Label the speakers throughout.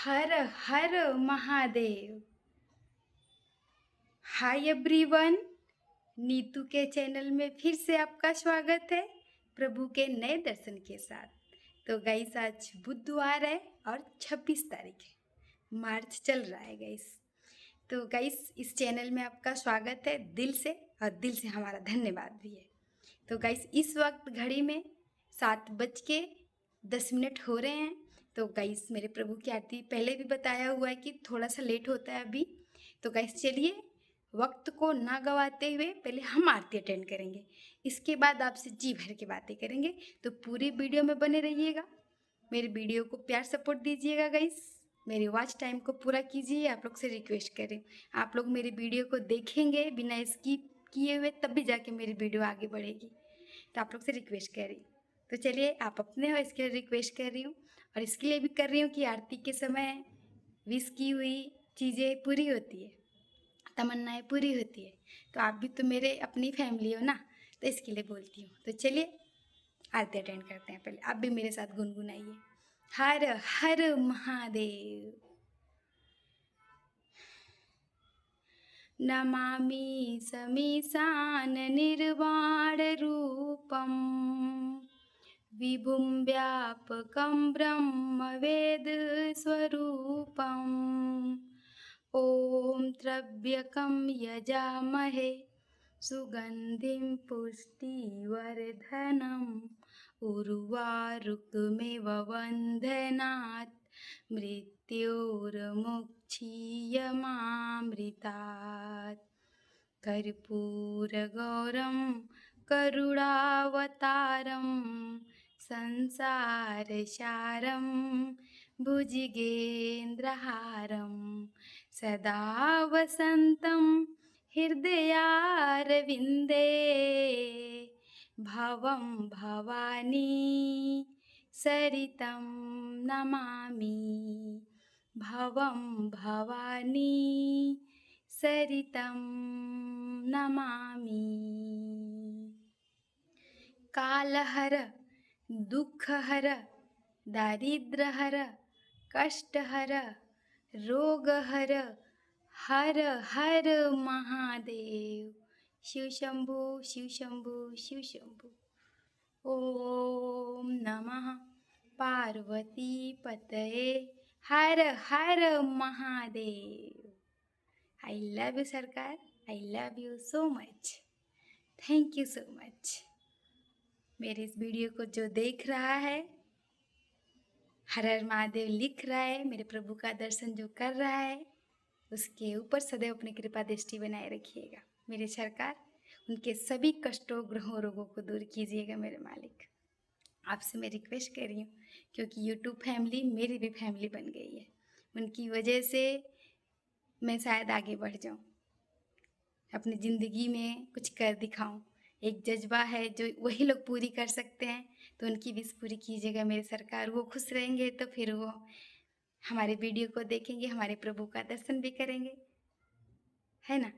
Speaker 1: हर हर Mahadev. Hi everyone, Neetu के channel में फिर से आपका स्वागत है प्रभु के नए दर्शन के साथ। तो गाइस, आज बुधवार है और 26 तारीख है, मार्च चल रहा है गाइस। तो गाइस, इस चैनल में आपका स्वागत है दिल से, और दिल से हमारा धन्यवाद भी है। तो गाइस, इस वक्त घड़ी में 7:10 हो रहे हैं। तो गाइस, मेरे प्रभु की आरती पहले भी बताया हुआ है कि थोड़ा सा लेट होता है अभी। तो गाइस, चलिए वक्त को ना गवाते हुए पहले हम आरती अटेंड करेंगे, इसके बाद आपसे जी भर के बातें करेंगे। तो पूरी वीडियो में बने रहिएगा, मेरे वीडियो को प्यार सपोर्ट दीजिएगा गाइस। मेरे वॉच टाइम को पूरा कीजिए, आप लोग से रिक्वेस्ट करें। आप लोग मेरी वीडियो को देखेंगे बिना स्किप किए हुए, तब भी जाके मेरी वीडियो आगे बढ़ेगी। तो आप लोग से रिक्वेस्ट कर रही हूँ। तो चलिए, आप अपने हो इसके लिए रिक्वेस्ट कर रही हूँ, और इसके लिए भी कर रही हूँ कि आरती के समय विश की हुई चीज़ें पूरी होती है, तमन्नाएं पूरी होती है। तो आप भी तो मेरे अपनी फैमिली हो ना, तो इसके लिए बोलती हूँ। तो चलिए आरती अटेंड करते हैं। पहले आप भी मेरे साथ गुनगुनाइए, हर हर महादेव। नमामि समीशान निर्वाण रूपम विभुं व्यापकं ब्रह्मवेदस्वरूपम्। ॐ त्र्यम्बकं यजामहे सुगन्धिं पुष्टिवर्धनम् उर्वारुकमेव बन्धनात् मृत्योर्मुक्षीयमामृतात्। कर्पूरगौरं करुणावतारं संसारसारं भुजगेन्द्रहारं सदा वसन्तं हृदयारविन्दे भवं भवानी सरितं नमामि। भवं भवानी सरितं नमामि। कालहर, दुःखहर, दारिद्र्यहर, कष्टहर, रोगहर, हर हर महादेव। शिव शंभु शिव शंभु शिव शंभु। ओम नमः पार्वती पतये हर हर महादेव। आई लव यू सरकार, I love you so much, thank you so much. मेरे इस वीडियो को जो देख रहा है, हर हर महादेव लिख रहा है, मेरे प्रभु का दर्शन जो कर रहा है, उसके ऊपर सदैव अपनी कृपा दृष्टि बनाए रखिएगा मेरे सरकार। उनके सभी कष्टों, ग्रहों, रोगों को दूर कीजिएगा मेरे मालिक। आपसे मैं रिक्वेस्ट कर रही हूँ, क्योंकि यूट्यूब फैमिली मेरी भी फैमिली बन गई है। उनकी वजह से मैं शायद आगे बढ़ जाऊँ, अपनी ज़िंदगी में कुछ कर दिखाऊं। एक जज्बा है जो वही लोग पूरी कर सकते हैं, तो उनकी विश पूरी कीजिएगा मेरे सरकार। वो खुश रहेंगे तो फिर वो हमारे वीडियो को देखेंगे, हमारे प्रभु का दर्शन भी करेंगे, है ना।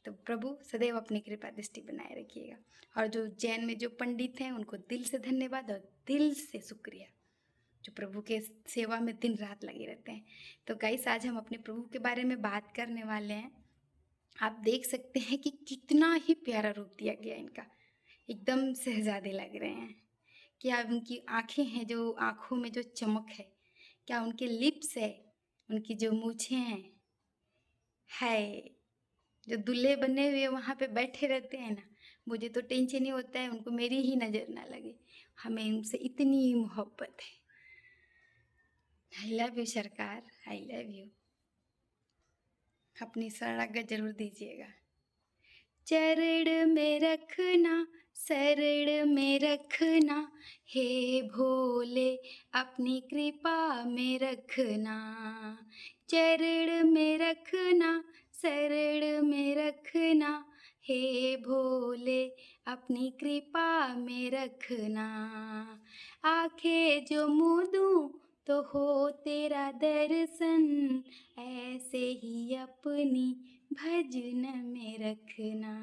Speaker 1: तो प्रभु सदैव अपनी कृपा दृष्टि बनाए रखिएगा। और जो जैन में जो पंडित हैं, उनको दिल से धन्यवाद और दिल से शुक्रिया, जो प्रभु के सेवा में दिन रात लगे रहते हैं। तो गाइस, आज हम अपने प्रभु के बारे में बात करने वाले हैं। आप देख सकते हैं कि कितना ही प्यारा रूप दिया गया इनका, एकदम शहजादे लग रहे हैं। क्या उनकी आँखें हैं, जो आँखों में जो चमक है, क्या उनके लिप्स है, उनकी जो मूछें हैं, है जो दूल्हे बने हुए वहाँ पे बैठे रहते हैं ना, मुझे तो टेंशन ही होता है उनको मेरी ही नज़र ना लगे। हमें उनसे इतनी मोहब्बत है। आई लव यू सरकार, आई लव यू। अपनी शरणागत जरूर दीजिएगा। चरण में रखना, शरण में रखना, हे भोले अपनी कृपा में रखना। चरण में रखना, शरण में रखना, हे भोले अपनी कृपा में रखना। आंखें जो मूंदूं तो हो तेरा दर्शन, ऐसे ही अपनी भजन में रखना।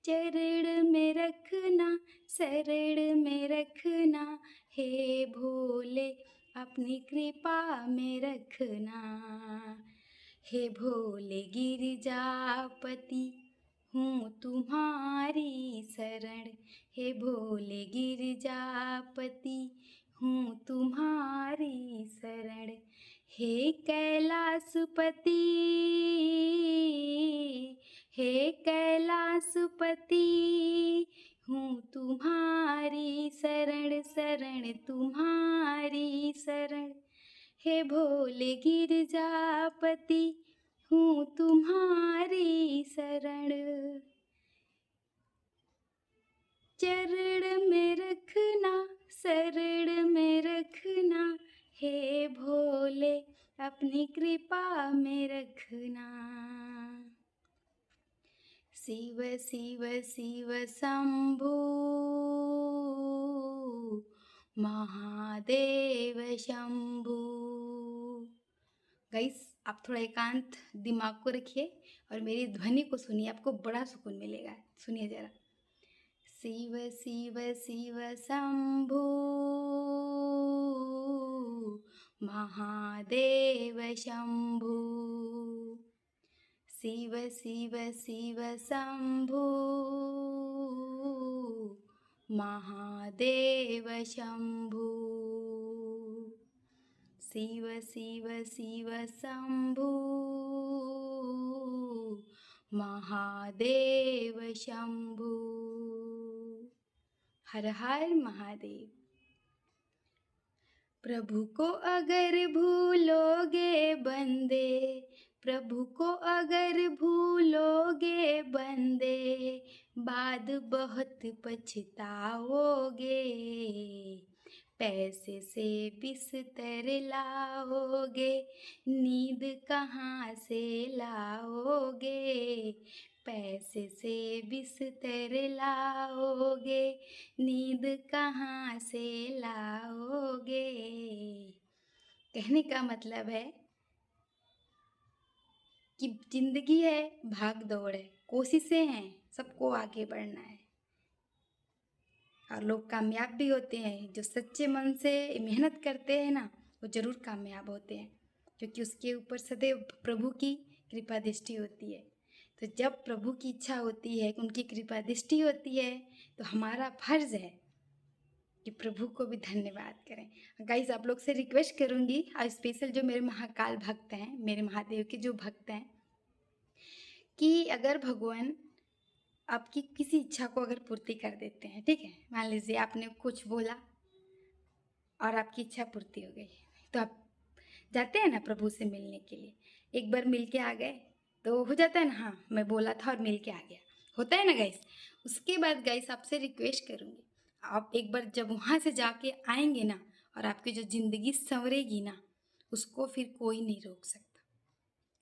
Speaker 1: चरण में रखना, शरण में रखना, हे भोले अपनी कृपा में रखना। हे भोले गिरजापति हूँ तुम्हारी शरण। हे भोले गिरजापति हूँ तुम्हारी शरण। हे कैलाशपति, हे कैलाशपति हूँ तुम्हारी शरण, शरण तुम्हारी शरण। हे भोले गिरजापति हूँ तुम्हारी शरण। चरण में रखना, शरण में रखना। हे भोले अपनी कृपा में रखना। शिव शिव शिव शंभू महादेव शंभू। गाइस आप थोड़ा एकांत दिमाग को रखिए और मेरी ध्वनि को सुनिए, आपको बड़ा सुकून मिलेगा। सुनिए जरा। शिव शिव शिव शंभू महादेव शंभू। शिव शिव शिव शंभू महादेव शंभू। शिव शिव शिव शंभू महादेव शंभू। हर हर महादेव। प्रभु को अगर भूलोगे बंदे, प्रभु को अगर भूलोगे बंदे, बाद बहुत पछताओगे। पैसे से बिस्तर लाओगे, नींद कहाँ से लाओगे। पैसे से बिस्तर लाओगे, नींद कहाँ से लाओगे। कहने का मतलब है कि जिंदगी है, भाग दौड़ है, कोशिशें हैं, सबको आगे बढ़ना है। और लोग कामयाब भी होते हैं। जो सच्चे मन से मेहनत करते हैं ना, वो ज़रूर कामयाब होते हैं, क्योंकि उसके ऊपर सदैव प्रभु की कृपा दृष्टि होती है। तो जब प्रभु की इच्छा होती है, उनकी कृपा दृष्टि होती है, तो हमारा फर्ज है कि प्रभु को भी धन्यवाद करें। गाइस आप लोग से रिक्वेस्ट करूँगी, और स्पेशल जो मेरे महाकाल भक्त हैं, मेरे महादेव के जो भक्त हैं, कि अगर भगवान आपकी किसी इच्छा को अगर पूर्ति कर देते हैं, ठीक है, मान लीजिए आपने कुछ बोला और आपकी इच्छा पूर्ति हो गई, तो आप जाते हैं ना प्रभु से मिलने के लिए। एक बार मिल के आ गए तो हो जाता है ना, हाँ मैं बोला था और मिल के आ गया, होता है ना गाइस। उसके बाद गाइस आपसे रिक्वेस्ट करूँगी, आप एक बार जब वहाँ से जाके आएंगे ना, और आपकी जो ज़िंदगी संवरेगी ना, उसको फिर कोई नहीं रोक सकता,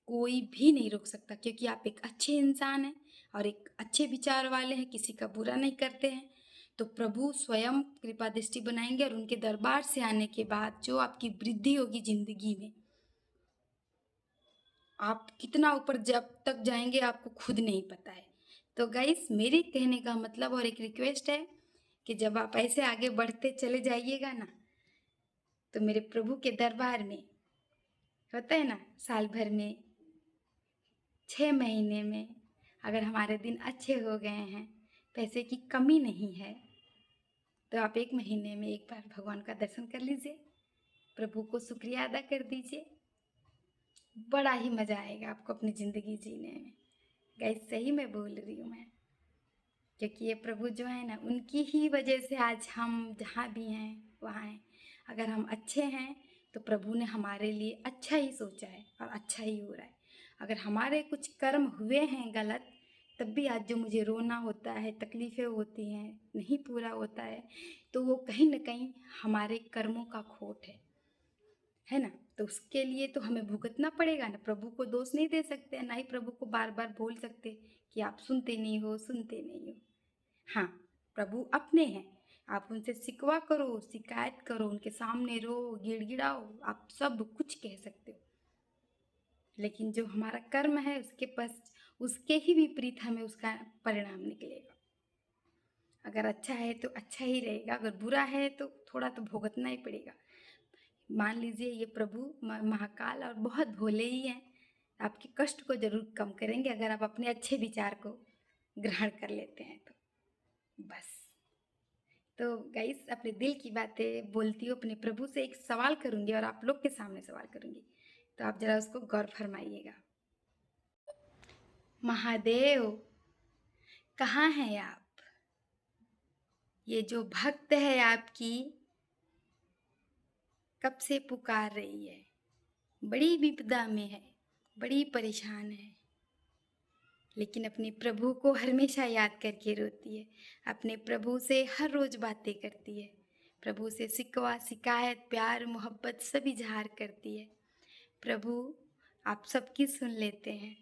Speaker 1: कोई भी नहीं रोक सकता, क्योंकि आप एक अच्छे इंसान हैं और एक अच्छे विचार वाले हैं, किसी का बुरा नहीं करते हैं। तो प्रभु स्वयं कृपा दृष्टि बनाएंगे, और उनके दरबार से आने के बाद जो आपकी वृद्धि होगी ज़िंदगी में, आप कितना ऊपर जब तक जाएंगे आपको खुद नहीं पता है। तो गाइस मेरे कहने का मतलब और एक रिक्वेस्ट है कि जब आप ऐसे आगे बढ़ते चले जाइएगा ना, तो मेरे प्रभु के दरबार में होता है ना, साल भर में 6 महीने में अगर हमारे दिन अच्छे हो गए हैं, पैसे की कमी नहीं है, तो आप 1 महीने में एक बार भगवान का दर्शन कर लीजिए, प्रभु को शुक्रिया अदा कर दीजिए। बड़ा ही मज़ा आएगा आपको अपनी ज़िंदगी जीने में। गाइस सही में बोल रही हूँ मैं, क्योंकि ये प्रभु जो है ना, उनकी ही वजह से आज हम जहाँ भी हैं वहाँ हैं। अगर हम अच्छे हैं तो प्रभु ने हमारे लिए अच्छा ही सोचा है और अच्छा ही हो रहा है। अगर हमारे कुछ कर्म हुए हैं गलत, तब भी आज जो मुझे रोना होता है, तकलीफ़ें होती हैं, नहीं पूरा होता है, तो वो कहीं ना कहीं हमारे कर्मों का खोट है ना। तो उसके लिए तो हमें भुगतना पड़ेगा ना, प्रभु को दोष नहीं दे सकते, ना ही प्रभु को बार बार बोल सकते कि आप सुनते नहीं हो, सुनते नहीं हो। हाँ, प्रभु अपने हैं, आप उनसे शिकवा करो, शिकायत करो, उनके सामने रो, गिड़गिड़ाओ, आप सब कुछ कह सकते हो, लेकिन जो हमारा कर्म है उसके पास, उसके ही विपरीत हमें उसका परिणाम निकलेगा। अगर अच्छा है तो अच्छा ही रहेगा, अगर बुरा है तो थोड़ा तो भुगतना ही पड़ेगा। मान लीजिए ये प्रभु महाकाल और बहुत भोले ही हैं, आपके कष्ट को जरूर कम करेंगे अगर आप अपने अच्छे विचार को ग्रहण कर लेते हैं तो। बस तो गाइस, अपने दिल की बातें बोलती हूँ, अपने प्रभु से एक सवाल करूँगी और आप लोग के सामने सवाल करूँगी, तो आप जरा उसको गौर फरमाइएगा। महादेव कहाँ हैं आप? ये जो भक्त है आपकी कब से पुकार रही है, बड़ी विपदा में है, बड़ी परेशान है, लेकिन अपने प्रभु को हमेशा याद करके रोती है, अपने प्रभु से हर रोज बातें करती है, प्रभु से शिकवा शिकायत प्यार मोहब्बत सब इजहार करती है। प्रभु आप सबकी सुन लेते हैं,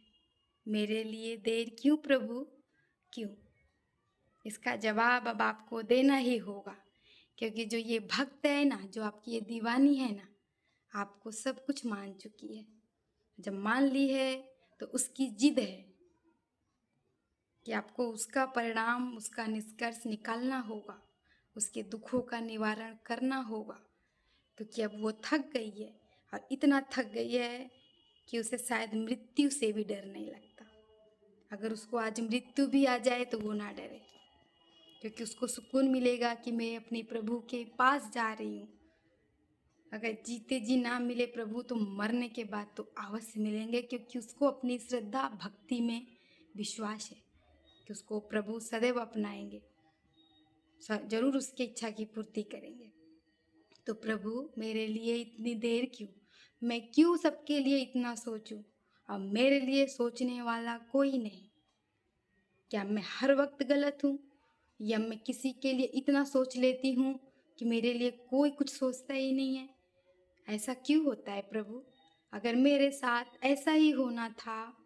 Speaker 1: मेरे लिए देर क्यों प्रभु क्यों? इसका जवाब अब आपको देना ही होगा, क्योंकि जो ये भक्त है ना, जो आपकी ये दीवानी है ना, आपको सब कुछ मान चुकी है। जब मान ली है तो उसकी जिद है कि आपको उसका परिणाम, उसका निष्कर्ष निकालना होगा, उसके दुखों का निवारण करना होगा, क्योंकि अब वो थक गई है और इतना थक गई है कि उसे शायद मृत्यु से भी डर नहीं लगता। अगर उसको आज मृत्यु भी आ जाए तो वो ना डरे, क्योंकि उसको सुकून मिलेगा कि मैं अपने प्रभु के पास जा रही हूँ। अगर जीते जी ना मिले प्रभु तो मरने के बाद तो अवश्य मिलेंगे, क्योंकि उसको अपनी श्रद्धा भक्ति में विश्वास है कि उसको प्रभु सदैव अपनाएंगे, जरूर उसकी इच्छा की पूर्ति करेंगे। तो प्रभु मेरे लिए इतनी देर क्यों? मैं क्यों सबके लिए इतना सोचूं? अब मेरे लिए सोचने वाला कोई नहीं। क्या मैं हर वक्त गलत हूँ, या मैं किसी के लिए इतना सोच लेती हूँ कि मेरे लिए कोई कुछ सोचता ही नहीं है? ऐसा क्यों होता है प्रभु? अगर मेरे साथ ऐसा ही होना था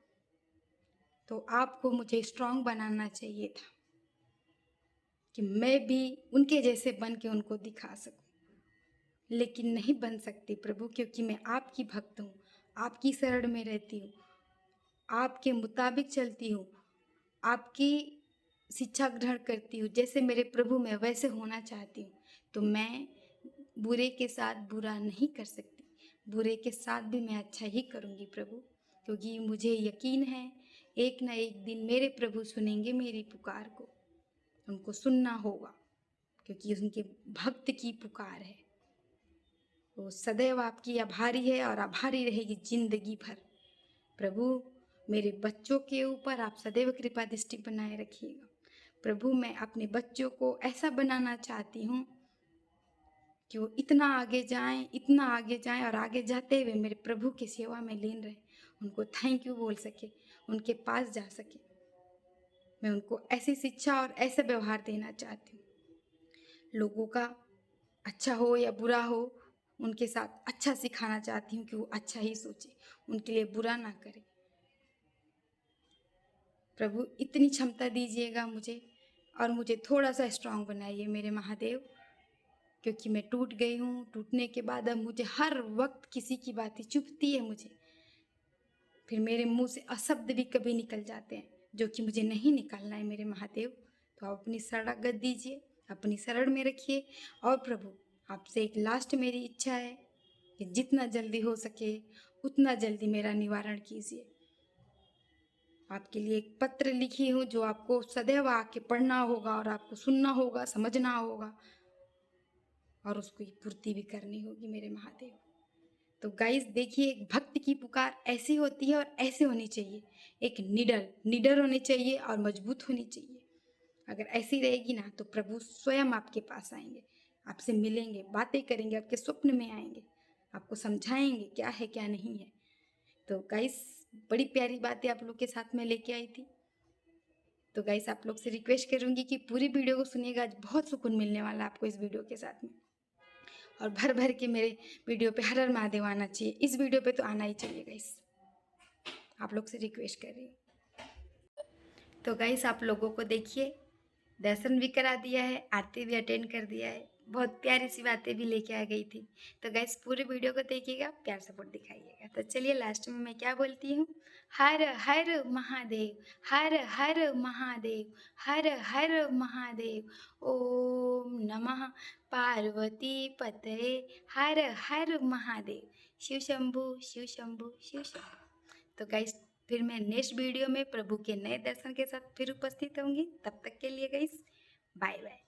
Speaker 1: तो आपको मुझे स्ट्रांग बनाना चाहिए था, कि मैं भी उनके जैसे बन के उनको दिखा सकूं। लेकिन नहीं बन सकती प्रभु, क्योंकि मैं आपकी भक्त हूँ, आपकी शरण में रहती हूँ, आपके मुताबिक चलती हूँ, आपकी शिक्षा ग्रहण करती हूँ। जैसे मेरे प्रभु मैं वैसे होना चाहती हूँ, तो मैं बुरे के साथ बुरा नहीं कर सकती, बुरे के साथ भी मैं अच्छा ही करूँगी प्रभु, क्योंकि मुझे यकीन है एक न एक दिन मेरे प्रभु सुनेंगे मेरी पुकार को। उनको सुनना होगा, क्योंकि उनके भक्त की पुकार है। वो सदैव आपकी आभारी है और आभारी रहेगी जिंदगी भर। प्रभु मेरे बच्चों के ऊपर आप सदैव कृपा दृष्टि बनाए रखिएगा। प्रभु मैं अपने बच्चों को ऐसा बनाना चाहती हूँ कि वो इतना आगे जाएं, इतना आगे जाएं, और आगे जाते हुए मेरे प्रभु की सेवा में लीन रहे, उनको थैंक यू बोल सके, उनके पास जा सके। मैं उनको ऐसी शिक्षा और ऐसा व्यवहार देना चाहती हूँ, लोगों का अच्छा हो या बुरा हो उनके साथ अच्छा सिखाना चाहती हूँ कि वो अच्छा ही सोचे, उनके लिए बुरा ना करे। प्रभु इतनी क्षमता दीजिएगा मुझे, और मुझे थोड़ा सा स्ट्रांग बनाइए मेरे महादेव, क्योंकि मैं टूट गई हूँ। टूटने के बाद अब मुझे हर वक्त किसी की बातें चुभती है मुझे, फिर मेरे मुंह से अशब्द भी कभी निकल जाते हैं जो कि मुझे नहीं निकालना है मेरे महादेव। तो आप अपनी शरणागत दीजिए, अपनी शरण में रखिए। और प्रभु आपसे एक लास्ट मेरी इच्छा है कि जितना जल्दी हो सके उतना जल्दी मेरा निवारण कीजिए। आपके लिए एक पत्र लिखी हूँ जो आपको सदैव आके पढ़ना होगा और आपको सुनना होगा, समझना होगा, और उसको पूर्ति भी करनी होगी मेरे महादेव। तो गाइस देखिए, एक भक्त की पुकार ऐसी होती है और ऐसे होनी चाहिए, एक निडर होनी चाहिए और मजबूत होनी चाहिए। अगर ऐसी रहेगी ना तो प्रभु स्वयं आपके पास आएंगे, आपसे मिलेंगे, बातें करेंगे, आपके स्वप्न में आएंगे, आपको समझाएंगे क्या है क्या नहीं है। तो गाइस बड़ी प्यारी बातें आप लोग के साथ में लेके आई थी। तो गाइस आप लोग से रिक्वेस्ट करूंगी कि पूरी वीडियो को सुनिएगा, आज बहुत सुकून मिलने वाला है आपको इस वीडियो के साथ में। और भर भर के मेरे वीडियो पे हर हर महादेव आना चाहिए, इस वीडियो पे तो आना ही चाहिए गाइस, आप लोग से रिक्वेस्ट कर रही हूँ। तो गाइस आप लोगों को देखिए दर्शन भी करा दिया है, आरती भी अटेंड कर दिया है, बहुत प्यारी सी बातें भी लेके आ गई थी। तो गाइस पूरे वीडियो को देखिएगा, प्यार सपोर्ट दिखाइएगा। तो चलिए लास्ट में मैं क्या बोलती हूँ, हर हर महादेव, हर हर महादेव, हर हर महादेव, ओम नमः पार्वती पतये, हर हर महादेव, शिव शंभु शिव शंभु शिव शंभु। तो गाइस फिर मैं नेक्स्ट वीडियो में प्रभु के नए दर्शन के साथ फिर उपस्थित होंगी। तब तक के लिए गाइस बाय बाय,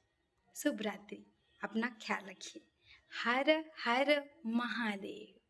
Speaker 1: शुभ रात्रि, अपना ख्याल रखिए। हर हर महादेव।